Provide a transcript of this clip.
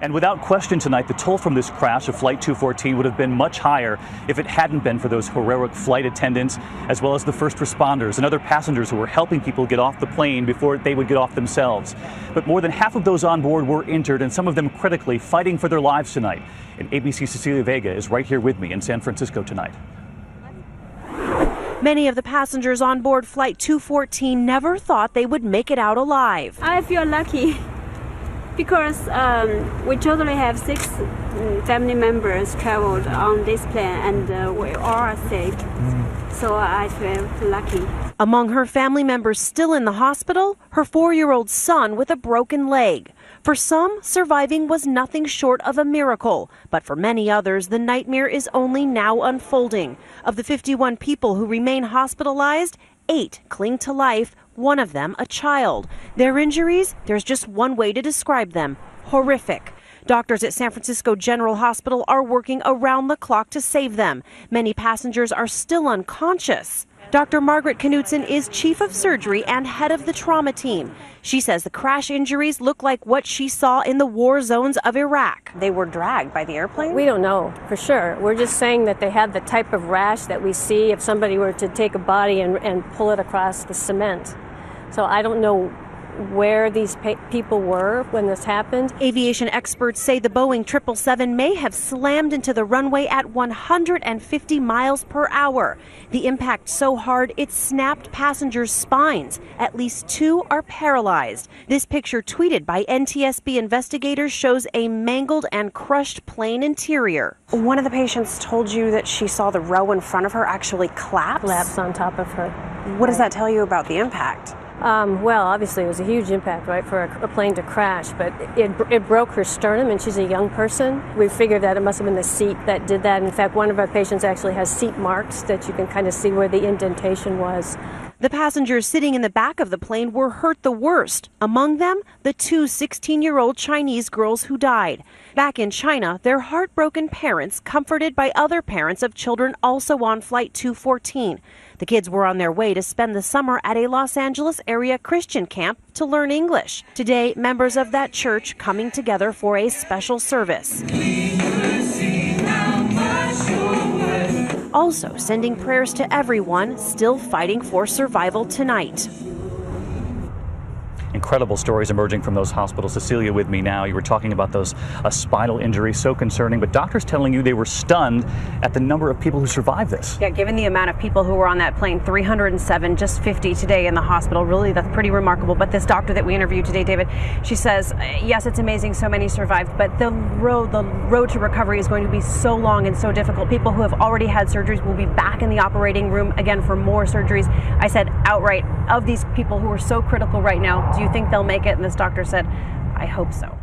And without question tonight, the toll from this crash of Flight 214 would have been much higher if it hadn't been for those heroic flight attendants, as well as the first responders and other passengers who were helping people get off the plane before they would get off themselves. But more than half of those on board were injured, and some of them critically, fighting for their lives tonight. And ABC's Cecilia Vega is right here with me in San Francisco tonight. Many of the passengers on board Flight 214 never thought they would make it out alive. I feel lucky because we totally have 6 family members traveled on this plane, and we all are safe. So I feel lucky. Among her family members still in the hospital, her 4-year-old son with a broken leg. For some, surviving was nothing short of a miracle, but for many others, the nightmare is only now unfolding. Of the 51 people who remain hospitalized, 8 cling to life, one of them a child. Their injuries, there's just one way to describe them: horrific. Doctors at San Francisco General Hospital are working around the clock to save them. Many passengers are still unconscious. Dr. Margaret Knutson is chief of surgery and head of the trauma team. She says the crash injuries look like what she saw in the war zones of Iraq. They were dragged by the airplane? We don't know for sure. We're just saying that they have the type of rash that we see if somebody were to take a body and pull it across the cement. So I don't know where these people were when this happened. Aviation experts say the Boeing 777 may have slammed into the runway at 150 miles per hour. The impact so hard it snapped passengers' spines. At least 2 are paralyzed. This picture, tweeted by NTSB investigators, shows a mangled and crushed plane interior. One of the patients told you that she saw the row in front of her actually collapse On top of her. What does that tell you about the impact? Well, obviously it was a huge impact, right, for a plane to crash, but it broke her sternum, and she's a young person. We figured that it must have been the seat that did that. In fact, one of our patients actually has seat marks that you can kind of see where the indentation was. The passengers sitting in the back of the plane were hurt the worst. Among them, the 2 16-year-old Chinese girls who died. Back in China, their heartbroken parents comforted by other parents of children also on Flight 214. The kids were on their way to spend the summer at a Los Angeles area Christian camp to learn English. Today, members of that church coming together for a special service. Also sending prayers to everyone still fighting for survival tonight. Incredible stories emerging from those hospitals. Cecilia with me now. You were talking about those spinal injuries, so concerning, but doctors telling you they were stunned at the number of people who survived this. Yeah, given the amount of people who were on that plane, 307, just 50 today in the hospital. Really, that's pretty remarkable. But this doctor that we interviewed today, David, she says, yes, it's amazing so many survived, but the road to recovery is going to be so long and so difficult. People who have already had surgeries will be back in the operating room again for more surgeries. I said outright, of these people who are so critical right now, do you think they'll make it? And this doctor said, I hope so.